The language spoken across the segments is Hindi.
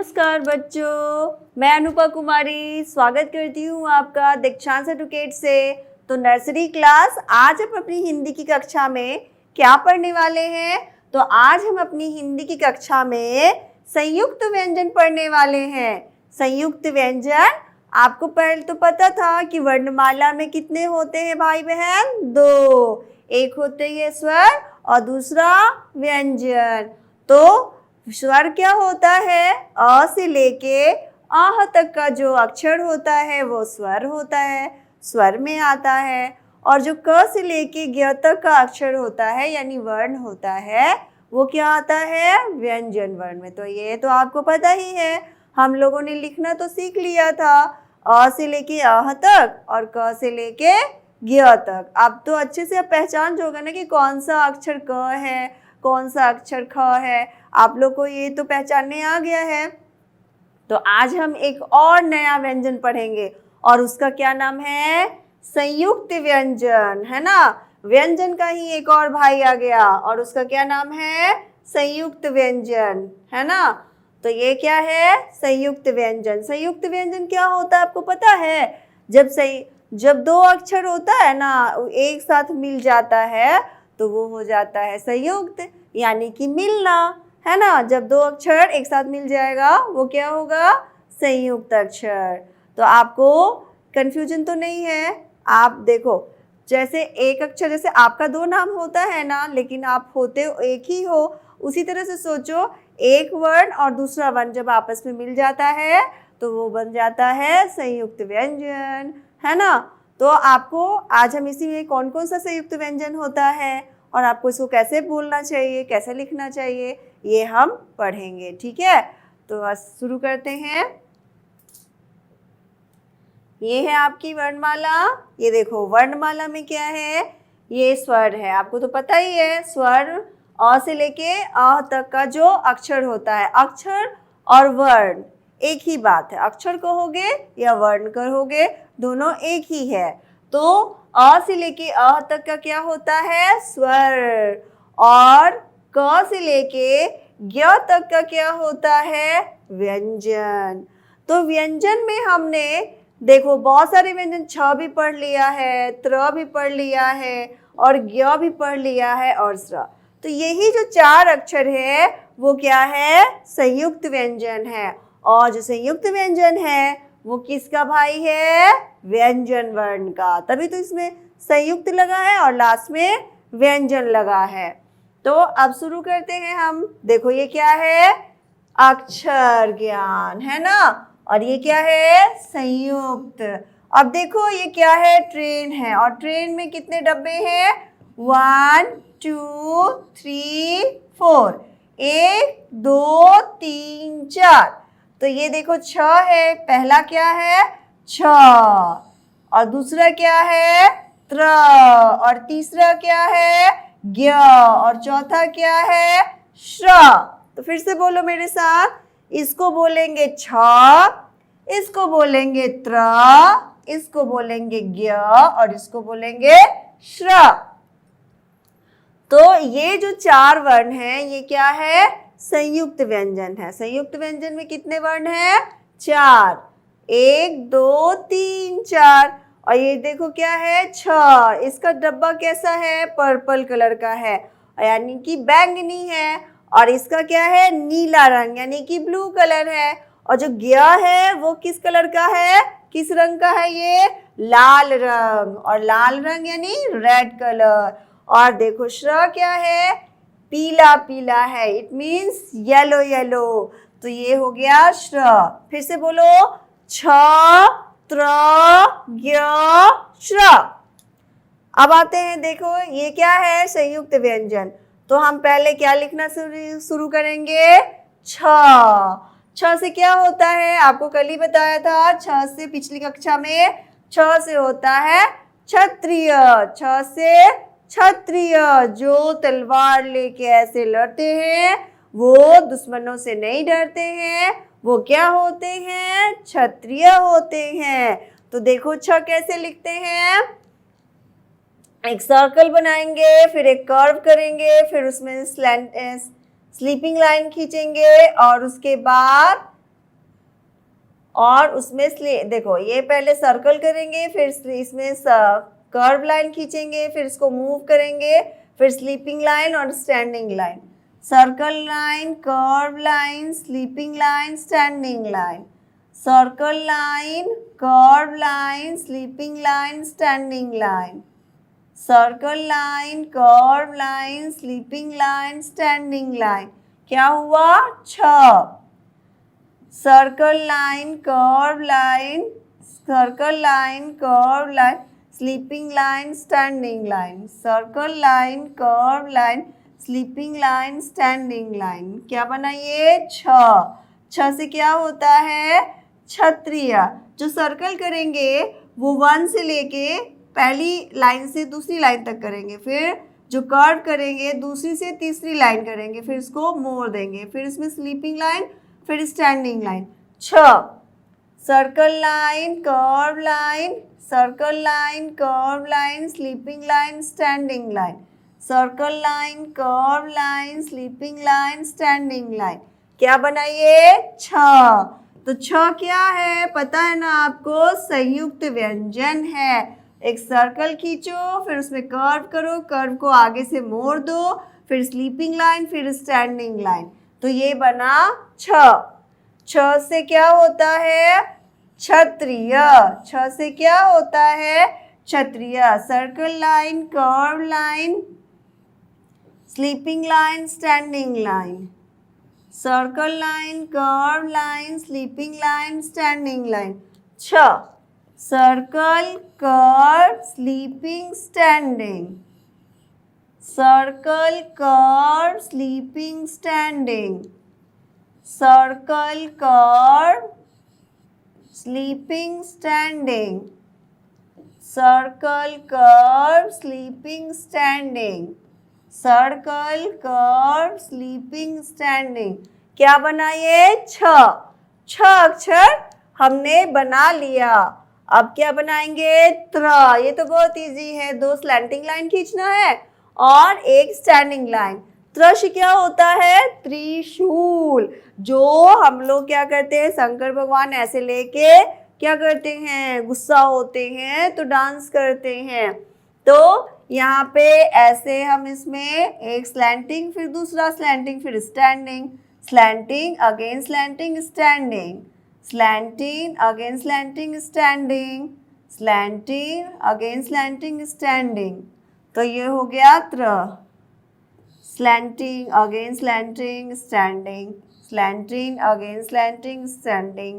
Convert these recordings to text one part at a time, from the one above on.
नमस्कार बच्चों, मैं अनुपा कुमारी स्वागत करती हूँ आपका दीक्षांत एडुकेट से। तो नर्सरी क्लास, आज हम अपनी हिंदी की कक्षा में क्या पढ़ने वाले हैं? तो आज हम अपनी हिंदी की कक्षा में संयुक्त व्यंजन पढ़ने वाले हैं। संयुक्त व्यंजन, आपको पहले तो पता था कि वर्णमाला में कितने होते हैं भाई बहन? दो, एक होते हैं स्वर और दूसरा व्यंजन। तो स्वर क्या होता है? अ से लेके आह तक का जो अक्षर होता है वो स्वर होता है, स्वर में आता है। और जो क से लेके ज्ञ तक का अक्षर होता है यानी वर्ण होता है वो क्या आता है? व्यंजन वर्ण में। तो ये तो आपको पता ही है, हम लोगों ने लिखना तो सीख लिया था, अ से लेके आह तक और क से लेके ज्ञ तक। अब तो अच्छे से आप पहचान जाओगे ना कि कौन सा अक्षर क है, कौन सा अक्षर ख है। आप लोग को ये तो पहचानने आ गया है। तो आज हम एक और नया व्यंजन पढ़ेंगे और उसका क्या नाम है? संयुक्त व्यंजन, है ना। व्यंजन का ही एक और भाई आ गया और उसका क्या नाम है? संयुक्त व्यंजन, है ना। तो ये क्या है? संयुक्त व्यंजन। संयुक्त व्यंजन क्या होता है आपको पता है? जब दो अक्षर होता है ना, एक साथ मिल जाता है तो वो हो जाता है संयुक्त, यानी कि मिलना, है ना। जब दो अक्षर एक साथ मिल जाएगा वो क्या होगा? संयुक्त अक्षर। तो आपको कंफ्यूजन तो नहीं है? आप देखो, जैसे एक अक्षर, जैसे आपका दो नाम होता है ना, लेकिन आप होते एक ही हो, उसी तरह से सोचो, एक वर्ण और दूसरा वर्ण जब आपस में मिल जाता है तो वो बन जाता है संयुक्त व्यंजन, है ना। तो आपको आज हम इसी में कौन कौन सा संयुक्त व्यंजन होता है और आपको इसको कैसे बोलना चाहिए, कैसे लिखना चाहिए, ये हम पढ़ेंगे, ठीक है। तो आज शुरू करते हैं। ये है आपकी वर्णमाला। ये देखो, वर्णमाला में क्या है? ये स्वर है, आपको तो पता ही है। स्वर अ से लेके अ तक का जो अक्षर होता है, अक्षर और वर्ण एक ही बात है। अक्षर कहोगे या वर्ण कहोगे, दोनों एक ही है। तो अ से लेके अ तक का क्या होता है? स्वर। और क से लेके ज्ञ तक का क्या होता है? व्यंजन। तो व्यंजन में हमने देखो बहुत सारे व्यंजन, छ भी पढ़ लिया है, त्र भी पढ़ लिया है और ज्ञ भी पढ़ लिया है और स्र। तो यही जो चार अक्षर है वो क्या है? संयुक्त व्यंजन है। और जो संयुक्त व्यंजन है वो किसका भाई है? व्यंजन वर्ण का। तभी तो इसमें संयुक्त लगा है और लास्ट में व्यंजन लगा है। तो अब शुरू करते हैं हम। देखो ये क्या है? अक्षर ज्ञान, है ना। और ये क्या है? संयुक्त। अब देखो ये क्या है? ट्रेन है। और ट्रेन में कितने डब्बे हैं? 1 2 3 4, 1 2 3 4। तो ये देखो छ है, पहला क्या है? छ। और दूसरा क्या है? त्र। और तीसरा क्या है? ज्ञ। और चौथा क्या है? श्र। तो फिर से बोलो मेरे साथ। इसको बोलेंगे छ, इसको बोलेंगे त्र, इसको बोलेंगे ज्ञ और इसको बोलेंगे श्र। तो ये जो चार वर्ण हैं ये क्या है? संयुक्त व्यंजन है। संयुक्त व्यंजन में कितने वर्ण हैं? चार। 1 2 3 4। और ये देखो क्या है? छ। इसका डब्बा कैसा है? पर्पल कलर का है, यानी कि बैंगनी है। और इसका क्या है? नीला रंग, यानी कि ब्लू कलर है। और जो ज्ञ है वो किस कलर का है? किस रंग का है ये? लाल रंग। और लाल रंग यानी रेड कलर। और देखो श्र क्या है? पीला पीला है, इट मीन्स येलो येलो। तो ये हो गया श्र। फिर से बोलो, छ त्र ज्ञ श्र। अब आते हैं, देखो ये क्या है? संयुक्त व्यंजन। तो हम पहले क्या लिखना शुरू करेंगे? छ। छ से क्या होता है? आपको कल ही बताया था। छ से पिछली कक्षा में छ से होता है क्षत्रिय। छ से क्षत्रिय, जो तलवार लेके ऐसे लड़ते हैं, वो दुश्मनों से नहीं डरते हैं, वो क्या होते हैं? क्षत्रिय होते हैं। तो देखो छ कैसे लिखते हैं? एक सर्कल बनाएंगे, फिर एक कर्व करेंगे, फिर उसमें स्लीपिंग लाइन खींचेंगे और उसके बाद और उसमें देखो ये पहले सर्कल करेंगे, फिर इसमें कर्व लाइन खींचेंगे, फिर इसको मूव करेंगे, फिर स्लीपिंग लाइन और standing line, circle line, curve line, sleeping line, standing line, circle line, curve line, sleeping line, standing line, circle line, curve line, sleeping line, standing line. क्या हुआ? 6। Circle line, curve line, circle line, curve line, sleeping line, standing line, circle line, curve line, sleeping line, standing line. क्या बना ये? 6। 6 से क्या होता है? क्षत्रिय। जो सर्कल करेंगे वो 1 से लेके पहली लाइन से दूसरी लाइन तक करेंगे, फिर जो कर्व करेंगे दूसरी से तीसरी लाइन करेंगे, फिर इसको मोड़ देंगे, फिर इसमें स्लीपिंग लाइन, फिर standing line. 6 circle line, curve line, circle line, curve line, sleeping line, standing line, circle line, curve line, sleeping line, standing line. क्या बना ये? 6। तो 6 क्या है पता है ना आपको? संयुक्त व्यंजन है। एक सर्कल खींचो, फिर उसमें कर्व करो, कर्व को आगे से मोड़ दो, फिर स्लीपिंग लाइन, फिर स्टैंडिंग लाइन। तो ये बना 6। 6 से क्या होता है? क्षत्रिय। 6 से क्या होता है? क्षत्रिय। Circle line, curve line, sleeping line, standing line, circle line, curve line, sleeping line, standing line. 6 circle, curve, sleeping, standing, circle, curve, sleeping, standing, circle, curve, sleeping, standing, circle, curve, sleeping, standing, circle, curve, sleeping, standing. क्या बना ये? 6। 6 अक्षर हमने बना लिया। अब क्या बनाएंगे? त्र। ये तो बहुत इजी है, 2 स्लैंटिंग लाइन खींचना है और एक स्टैंडिंग लाइन। त्र से क्या होता है? त्रिशूल। जो हम लोग क्या करते हैं, शंकर भगवान ऐसे लेके क्या करते हैं, गुस्सा होते हैं तो डांस करते हैं। तो यहाँ पे ऐसे हम इसमें एक स्लैंटिंग, फिर दूसरा स्लैंटिंग, फिर standing, slanting again slanting, standing, slanting again slanting standing, slanting again slanting standing। तो ये हो गया त्र। slanting again slanting standing, slanting again slanting standing,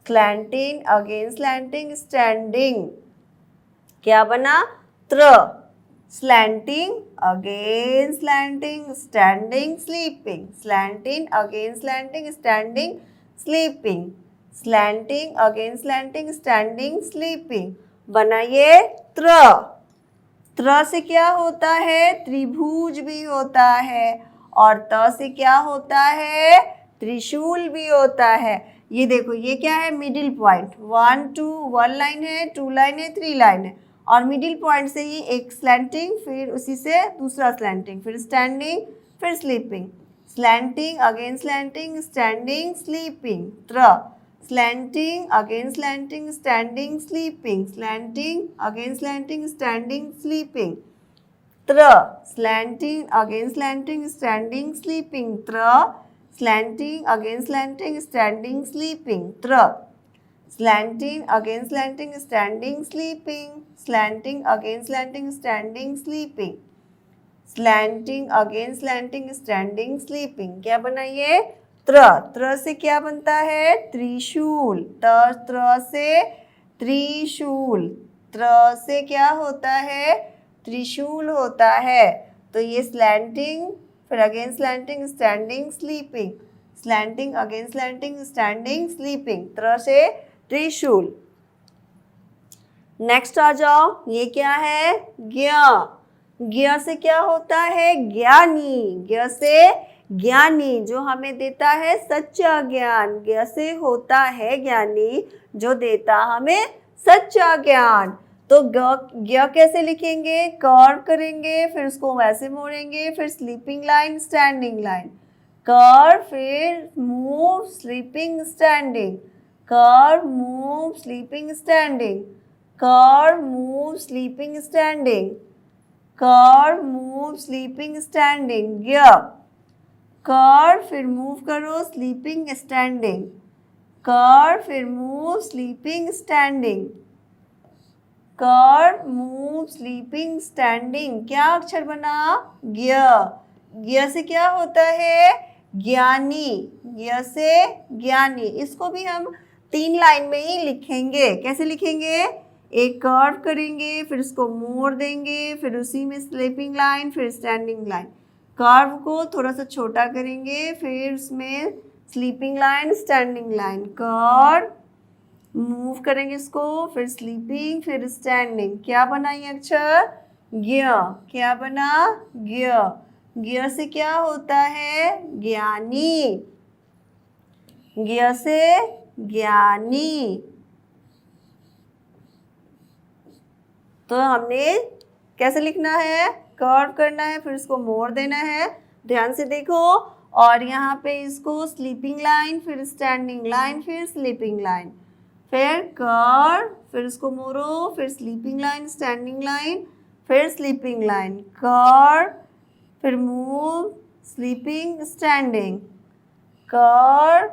slanting again slanting standing। क्या बना? त्र। slanting again slanting standing sleeping, slanting again slanting standing sleeping, slanting again slanting, standing, sleeping. बना ये त्र। त्र से क्या होता है? त्रिभुज भी होता है। और त से क्या होता है? त्रिशूल भी होता है। ये देखो, ये क्या है? Middle point. 1 2 1 लाइन है, 2 लाइन है, 3 लाइन है, और मिडिल पॉइंट से ही एक स्लैंटिंग, फिर उसी से दूसरा स्लैंटिंग, फिर स्टैंडिंग, फिर sleeping, slanting again slanting, standing, sleeping. त्र। slanting again slanting, standing, sleeping, slanting again slanting, standing, sleeping। त्र। slanting again slanting, standing, sleeping, त्र। slanting again slanting, standing, sleeping, त्र। slanting again slanting, standing, sleeping, slanting again slanting, standing, sleeping, slanting again slanting, standing, sleeping। क्या बना ये? त्र। त्र से क्या बनता है? त्रिशूल। त्र से त्रिशूल। त्र से क्या होता है? त्रिशूल होता है। तो ये स्लैंटिंग, फिर again slanting, standing, sleeping, slanting again slanting, standing, sleeping. त्र से त्रिशूल। नेक्स्ट आ जाओ, ये क्या है? ज्ञ। ज्ञ से क्या होता है? ज्ञानी। ज्ञ से ज्ञानी, जो हमें देता है सच्चा ज्ञान। ज्ञ से होता है ज्ञानी, जो देता हमें सच्चा ज्ञान। तो ज्ञ कैसे लिखेंगे? कर्व करेंगे, फिर उसको वैसे मोड़ेंगे, फिर sleeping line, standing line, curve, फिर move, sleeping, standing, car move sleeping standing, car move sleeping standing, car move sleeping standing, gear, car फिर मूव करो स्लीपिंग स्टैंडिंग, कार फिर move sleeping standing, car move sleeping standing. क्या अक्षर बना? गियर। गियर से क्या होता है? ज्ञानी। गियर से ज्ञानी। इसको भी हम 3 लाइन में ही लिखेंगे। कैसे लिखेंगे? एक कर्व करेंगे, फिर उसको मोड़ देंगे, फिर उसी में स्लीपिंग लाइन, फिर स्टैंडिंग लाइन। कर्व को थोड़ा सा छोटा करेंगे, फिर उसमें sleeping line, standing line, curve move करेंगे इसको, फिर स्लीपिंग, फिर स्टैंडिंग। क्या बना ये अक्षर? गियर। क्या बना? गियर। गियर से क्या होता है? ज्ञानी। गियर से ज्ञानी। तो हमने कैसे लिखना है? कर्व करना है, फिर इसको मोड़ देना है। ध्यान से देखो। और यहाँ पे इसको स्लीपिंग लाइन, फिर स्टैंडिंग लाइन, फिर स्लीपिंग लाइन, फिर कर्व, फिर इसको मोड़ो, फिर स्लीपिंग लाइन, स्टैंडिंग लाइन, फिर स्लीपिंग लाइन, कर्व, फिर move, sleeping, standing, curve,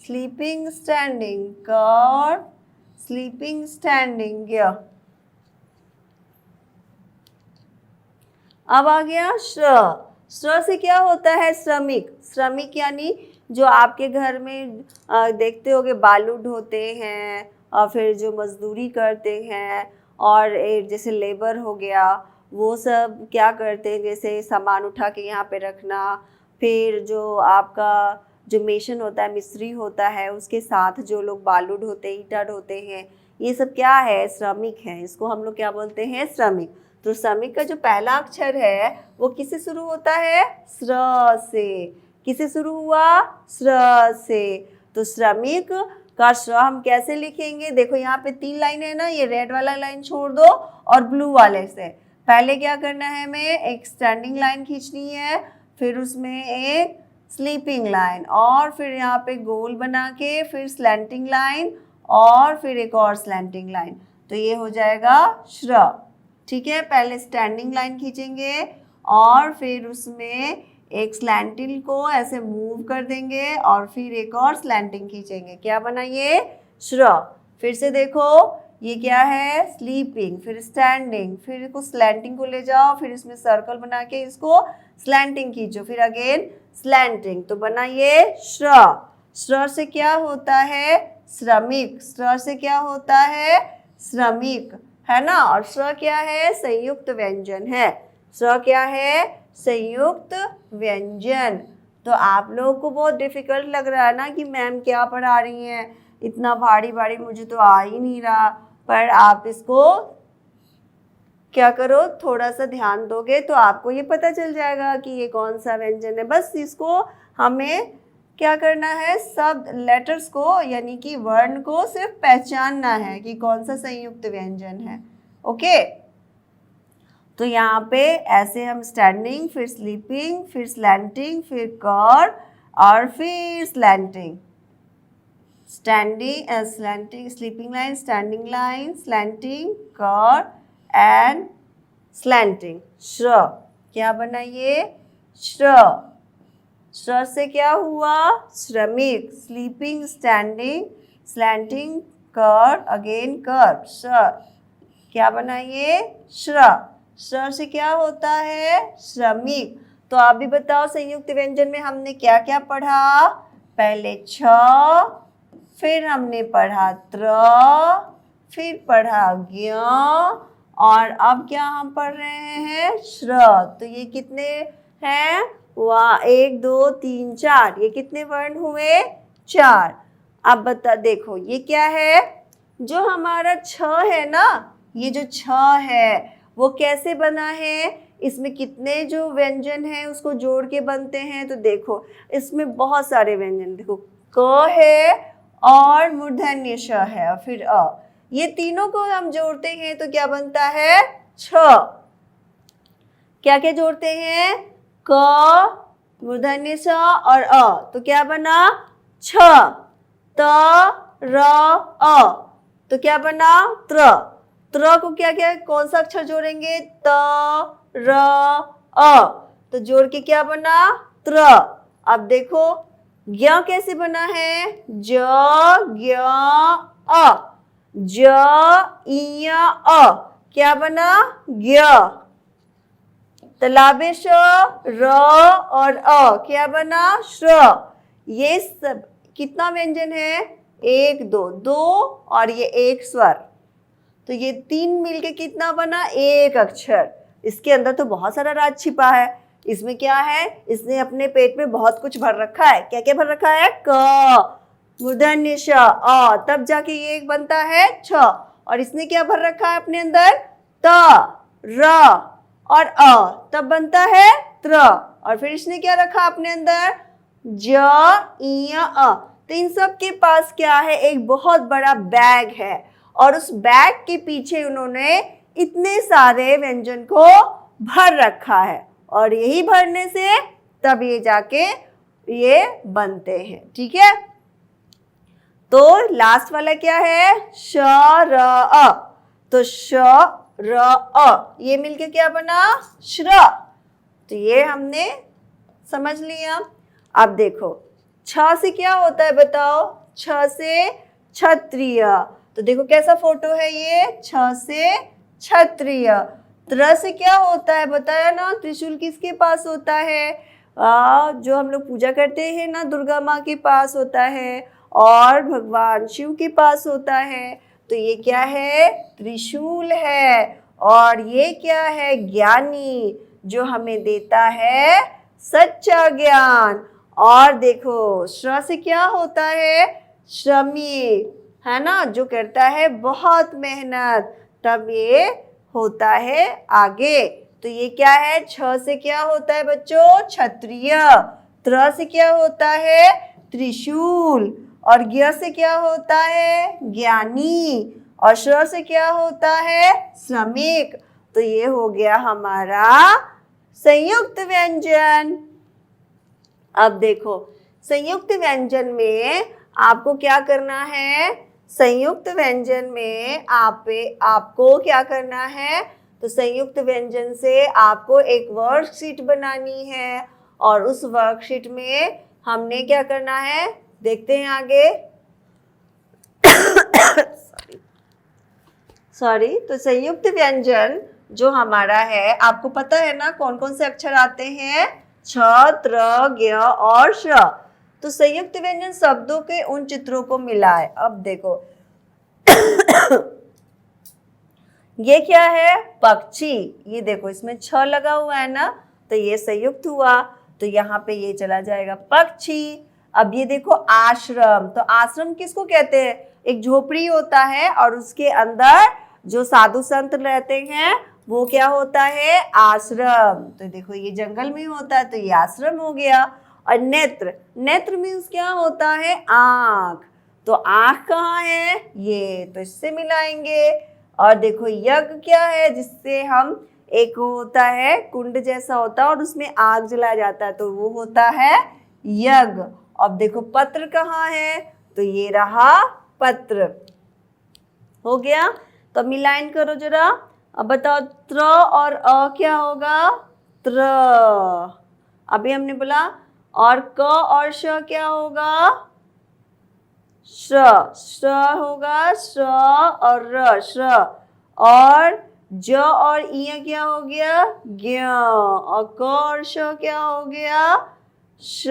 sleeping, standing, curve, sleeping, standing. Gear. अब आ गया श्र। श्र से क्या होता है? श्रमिक। श्रमिक यानी जो आपके घर में देखते होगे बालू ढोते हैं और फिर जो मजदूरी करते हैं, और जैसे लेबर हो गया, वो सब क्या करते हैं, जैसे सामान उठा के यहाँ पे रखना, फिर जो आपका जो मेशन होता है, मिस्त्री होता है, उसके साथ जो लोग बालू ढोते, ईंटा ढोते हैं, ये सब क्या है? श्रमिक है। इसको हम लोग क्या बोलते हैं? श्रमिक। तो श्रमिक का जो पहला अक्षर है वो किससे शुरू होता है? श्र से। किससे शुरू हुआ? श्र से। तो श्रमिक का श्र हम कैसे लिखेंगे? देखो यहाँ पे 3 लाइन है ना, ये रेड वाला लाइन छोड़ दो और ब्लू वाले से। पहले क्या करना है हमें? एक स्टैंडिंग लाइन खींचनी है, फिर उसमें एक स्लीपिंग लाइन, और फिर यहाँ पे गोल बना के फिर स्लैंटिंग लाइन, और फिर एक और स्लैंटिंग लाइन। तो ये हो जाएगा श्र। ठीक है। पहले स्टैंडिंग लाइन खींचेंगे और फिर उसमें एक स्लैंटिंग को ऐसे मूव कर देंगे और फिर एक और स्लैंटिंग खींचेंगे। क्या बना ये? श्र। फिर से देखो, ये क्या है? स्लीपिंग, फिर स्टैंडिंग, फिर इसको स्लैंटिंग को ले जाओ, फिर इसमें सर्कल बना के इसको स्लैंटिंग खींचो, फिर अगेन स्लैंटिंग। तो बना ये श्र। श्र से क्या होता है? श्रमिक। श्र से क्या होता है? श्रमिक, है ना। और श्र क्या है? संयुक्त व्यंजन है। श्र क्या है? संयुक्त व्यंजन। तो आप लोगों को बहुत डिफिकल्ट लग रहा है ना कि मैम क्या पढ़ा रही हैं, इतना भारी भारी मुझे तो आ ही नहीं रहा। पर आप इसको क्या करो, थोड़ा सा ध्यान दोगे तो आपको ये पता चल जाएगा कि ये कौन सा व्यंजन है। बस इसको हमें क्या करना है? शब्द, लेटर्स को, यानी कि वर्ण को सिर्फ पहचानना है कि कौन सा संयुक्त व्यंजन है। ओके। तो यहाँ पे ऐसे हम स्टैंडिंग, फिर स्लीपिंग, फिर स्लैंटिंग, फिर कर्व और फिर slanting, standing, slanting, sleeping line, standing line, slanting, curve and slanting. श्र। क्या बना ये? श्र। श्र से क्या हुआ? श्रमिक। Sleeping, standing, slanting, curve, again curve. श्र। क्या बना ये? श्र। श्र से क्या होता है? श्रमिक। तो आप भी बताओ, संयुक्त व्यंजन में हमने क्या क्या पढ़ा? पहले छ, फिर हमने पढ़ा त्र, फिर पढ़ा ज्ञ, और अब क्या हम पढ़ रहे हैं? श्र। तो ये कितने हैं? 1 2 3 4। ये कितने वर्ण हुए? 4। अब बता, देखो ये क्या है? जो हमारा छ है ना, ये जो छ है वो कैसे बना है? इसमें कितने जो व्यंजन हैं उसको जोड़ के बनते हैं। तो देखो इसमें बहुत सारे व्यंजन, देखो क है और मूर्धन्य श है और फिर अ, ये तीनों को हम जोड़ते हैं तो क्या बनता है? छ। क्या क्या जोड़ते हैं? क, मूर्धन्य स और अ, तो क्या बना? छ। त र अ, तो क्या बना त्र। त्र को क्या क्या कौन सा अक्षर जोड़ेंगे त र अ, तो जोड़ के क्या बना त्र। अब देखो ज्ञ कैसे बना है ज ज्ञ अ, ज इय अ, क्या बना ज्ञ। तलाबे श र और अ, क्या बना श्र। ये सब कितना व्यंजन है एक दो, दो और ये एक स्वर, तो ये तीन मिलके कितना बना एक अक्षर। इसके अंदर तो बहुत सारा राज छिपा है। इसमें क्या है इसने अपने पेट में बहुत कुछ भर रखा है। क्या क्या भर रखा है क मूर्धन्य श अ, तब जाके ये एक बनता है छ। और इसने क्या भर रखा है अपने अंदर त र और अ, तब बनता है त्र। और फिर इसने क्या रखा अपने अंदर ज इय अ। तो इन सब के पास क्या है एक बहुत बड़ा बैग है और उस बैग के पीछे उन्होंने इतने सारे व्यंजन को भर रखा है और यही भरने से तब ये जाके ये बनते हैं। ठीक है, तो लास्ट वाला क्या है श र अ, तो श र अ ये मिलके क्या बना श्र। तो ये हमने समझ लिया। अब देखो छ से क्या होता है बताओ छ से क्षत्रिय। तो देखो कैसा फोटो है ये छ से क्षत्रिय। त्र से क्या होता है बताया ना त्रिशूल किसके पास होता है जो हम लोग पूजा करते हैं ना दुर्गा माँ के पास होता है और भगवान शिव के पास होता है। तो ये क्या है त्रिशूल है और ये क्या है ज्ञानी जो हमें देता है सच्चा ज्ञान। और देखो श्र से क्या होता है श्रमिक है ना जो करता है बहुत मेहनत, तब ये होता है आगे। तो ये क्या है छ से क्या होता है बच्चों क्षत्रिय, त्र से क्या होता है त्रिशूल और ज्ञ से क्या होता है ज्ञानी और श्र से क्या होता है श्रमिक। तो ये हो गया हमारा संयुक्त व्यंजन। अब देखो संयुक्त व्यंजन में आपको क्या करना है संयुक्त व्यंजन में आपको क्या करना है तो संयुक्त व्यंजन से आपको एक वर्कशीट बनानी है और उस वर्कशीट में हमने क्या करना है देखते हैं आगे सॉरी। तो संयुक्त व्यंजन जो हमारा है आपको पता है ना कौन कौन से अक्षर आते हैं छ त्र ज्ञ और श्र। तो संयुक्त व्यंजन शब्दों के उन चित्रों को मिलाए। अब देखो ये क्या है पक्षी, ये देखो इसमें छ लगा हुआ है ना तो ये संयुक्त हुआ तो यहाँ पे ये चला जाएगा पक्षी। अब ये देखो आश्रम, तो आश्रम किसको कहते हैं एक झोपड़ी होता है और उसके अंदर जो साधु संत रहते हैं वो क्या होता है आश्रम। तो देखो ये जंगल में होता है तो ये आश्रम हो गया। और नेत्र, नेत्र मीन्स क्या होता है आँख, तो आँख कहाँ है ये तो इससे मिलाएंगे। और देखो यज्ञ क्या है जिससे हम एक होता है कुंड जैसा होता है और उसमें आग जलाया जाता है तो वो होता है यज्ञ। अब देखो पत्र कहाँ है तो ये रहा पत्र हो गया। तो मिलान करो जरा। अब बताओ त्र और अ क्या होगा त्र। अभी हमने बोला और क और श क्या होगा श्र, श्र होगा श्र और र श्र। और ज और इय क्या हो गया ज्ञ और क और श क्या हो गया श।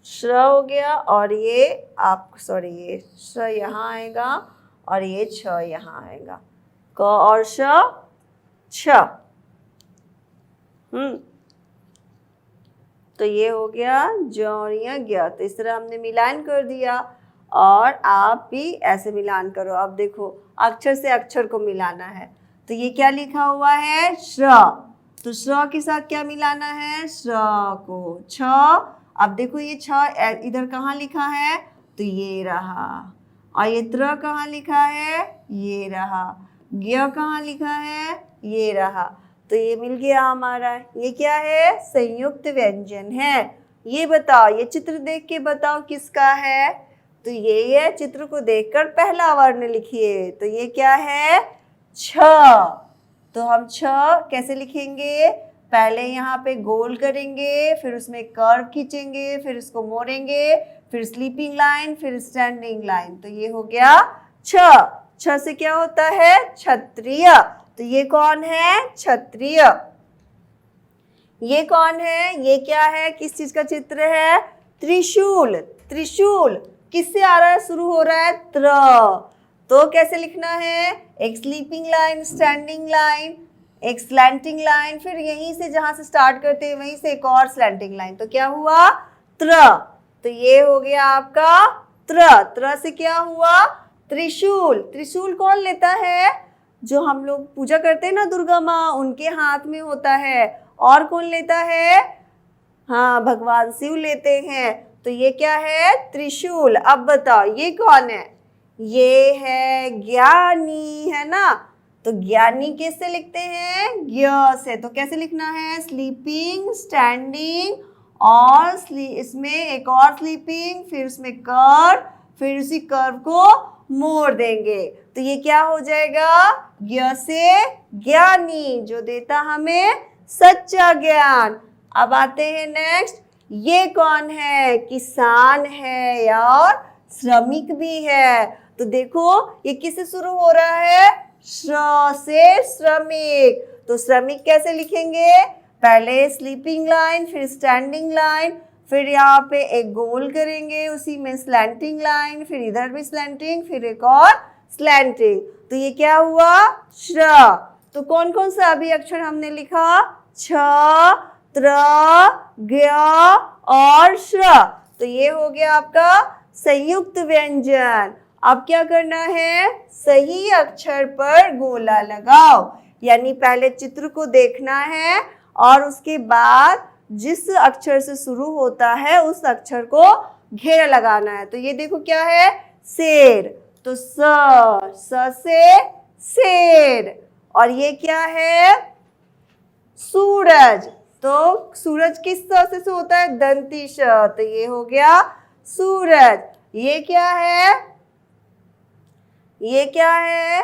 श्र हो गया और ये आप सॉरी ये श्र यहाँ आएगा और ये छ यहाँ आएगा क और श छ। तो ये हो गया ज और य ज्ञ। तो इस तरह हमने मिलान कर दिया और आप भी ऐसे मिलान करो। अब देखो अक्षर से अक्षर को मिलाना है तो ये क्या लिखा हुआ है श्र, तो श्र के साथ क्या मिलाना है श्र को छ। अब देखो ये छ इधर कहाँ लिखा है तो ये रहा और ये त्र कहाँ लिखा है ये रहा, ज्ञ कहाँ लिखा है ये रहा। तो ये मिल गया हमारा। ये क्या है? संयुक्त व्यंजन है। ये बताओ, ये चित्र देख के बताओ किसका है? तो ये है, चित्र को देखकर पहला वर्ण लिखिए। तो ये क्या है? छ। तो हम छ कैसे लिखेंगे? पहले यहाँ पे गोल करेंगे, फिर उसमें कर्व खींचेंगे, फिर उसको मोड़ेंगे, फिर स्लीपिंग लाइन, फिर स्टैंडिंग लाइन। तो ये हो गया छ। छ से क्या होता है? क्षत्रिय। तो ये कौन है? क्षत्रिय। ये कौन है? ये क्या है? किस चीज का चित्र है? त्रिशूल। त्रिशूल किससे आ रहा है? शुरू हो रहा है त्र। तो कैसे लिखना है? एक स्लीपिंग लाइन, स्टैंडिंग लाइन, एक स्लैंटिंग लाइन, फिर यहीं से जहां से स्टार्ट करते हैं वहीं से एक और स्लैंटिंग लाइन। तो क्या हुआ? त्र। तो ये हो गया आपका त्र। त्र से क्या हुआ? त्रिशूल। त्रिशूल कौन लेता है? जो हम लोग पूजा करते हैं ना, दुर्गा माँ, उनके हाथ में होता है। और कौन लेता है? हाँ, भगवान शिव लेते हैं। तो ये क्या है? त्रिशूल। अब बताओ ये कौन है? ये है ज्ञानी, है ना। तो ज्ञानी किससे लिखते हैं? ज्ञ से। तो कैसे लिखना है? स्लीपिंग, स्टैंडिंग, और इसमें एक और स्लीपिंग, फिर उसमें कर्व, फिर उसी कर्व को मोड़ देंगे। तो ये क्या हो जाएगा? ज्ञ से ज्ञानी, जो देता हमें सच्चा ज्ञान। अब आते हैं नेक्स्ट। ये कौन है? किसान है और श्रमिक भी है। तो देखो ये किससे शुरू हो रहा है? श्र से श्रमिक। तो श्रमिक कैसे लिखेंगे? पहले स्लीपिंग लाइन, फिर स्टैंडिंग लाइन, फिर यहाँ पे एक गोल करेंगे, उसी में स्लैंटिंग लाइन, फिर इधर भी स्लैंटिंग, फिर एक और स्लैंटिंग। तो ये क्या हुआ? श्र। तो कौन कौन सा अभी अक्षर हमने लिखा? छ, त्र, ज्ञ और श्र। तो ये हो गया आपका संयुक्त व्यंजन। अब क्या करना है? सही अक्षर पर गोला लगाओ। यानी पहले चित्र को देखना है और उसके बाद जिस अक्षर से शुरू होता है उस अक्षर को घेरा लगाना है। तो ये देखो क्या है? शेर। तो स से शेर। और ये क्या है? सूरज। तो सूरज किस स से होता है? दंती श। तो ये हो गया सूरज। ये क्या है? ये क्या है?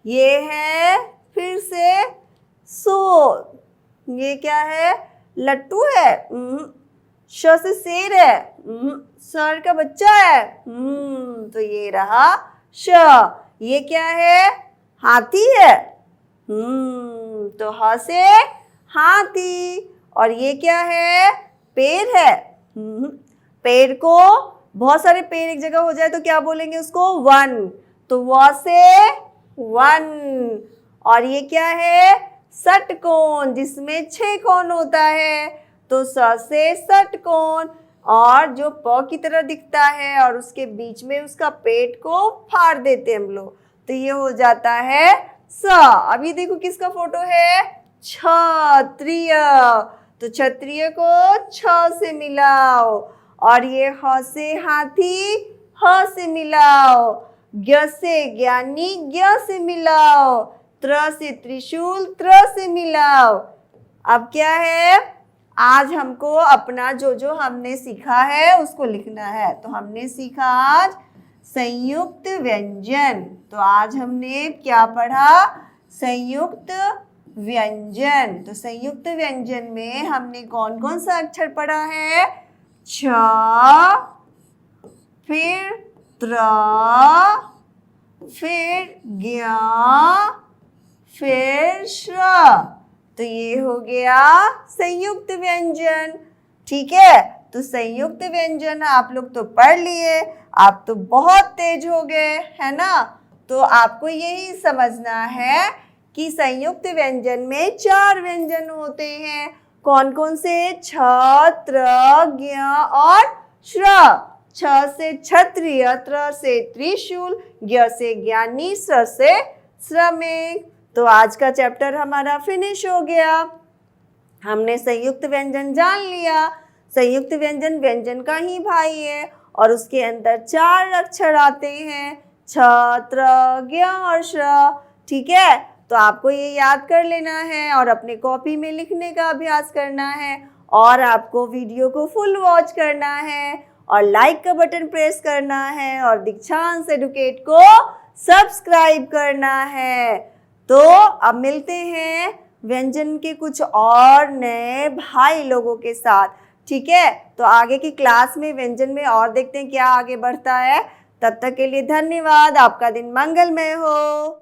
ये है फिर से सो। ये क्या है? लट्टू है। श से शेर है। सर का बच्चा है। तो ये रहा श। ये क्या है? हाथी है। तो ह से हाथी। और ये क्या है? पेड़ है। पेड़ को बहुत सारे पेड़ एक जगह हो जाए तो क्या बोलेंगे उसको? वन। तो व से वन। और ये क्या है? षटकोण, जिसमें 6 कोण होता है। तो स से षटकोण। और जो प की तरह दिखता है और उसके बीच में उसका पेट को फाड़ देते हैं हम लोग, तो ये हो जाता है स। अभी देखो किसका फोटो है? क्षत्रिय। तो क्षत्रिय को छ से मिलाओ। और ये ह से हाथी, ह से मिलाओ। ज्ञ से ज्ञानी, ज्ञ से मिलाओ। त्र से त्रिशूल, त्र से मिलाओ। अब क्या है? आज हमको अपना जो जो हमने सीखा है उसको लिखना है। तो हमने सीखा आज संयुक्त व्यंजन। तो आज हमने क्या पढ़ा? संयुक्त व्यंजन। तो संयुक्त व्यंजन में हमने कौन कौन सा अक्षर पढ़ा है? छ, फिर त्र, फिर ज्ञ, फिर श्र। तो ये हो गया संयुक्त व्यंजन। ठीक है, तो संयुक्त व्यंजन आप लोग तो पढ़ लिए, आप तो बहुत तेज हो गए, है ना। तो आपको यही समझना है कि संयुक्त व्यंजन में 4 व्यंजन होते हैं। कौन कौन से? छ, त्र, ज्ञ और श्र। छ से क्षत्रिय, त्र से त्रिशूल, ज्ञ से ज्ञानी, श्र से श्रमिक। तो आज का चैप्टर हमारा फिनिश हो गया। हमने संयुक्त व्यंजन जान लिया। संयुक्त व्यंजन व्यंजन का ही भाई है और उसके अंदर 4 अक्षर आते हैं, छ, त्र, ज्ञ और श्र। ठीक है, तो तो आपको ये याद कर लेना है और अपने कॉपी में लिखने का अभ्यास करना है और आपको वीडियो को फुल वॉच करना है और लाइक का बटन प्रेस करना है और दीक्षांश एडुकेट को सब्सक्राइब करना है। तो अब मिलते हैं व्यंजन के कुछ और नए भाई लोगों के साथ, ठीक है। तो आगे की क्लास में व्यंजन में और देखते हैं क्या आगे बढ़ता है। तब तक के लिए धन्यवाद। आपका दिन मंगलमय हो।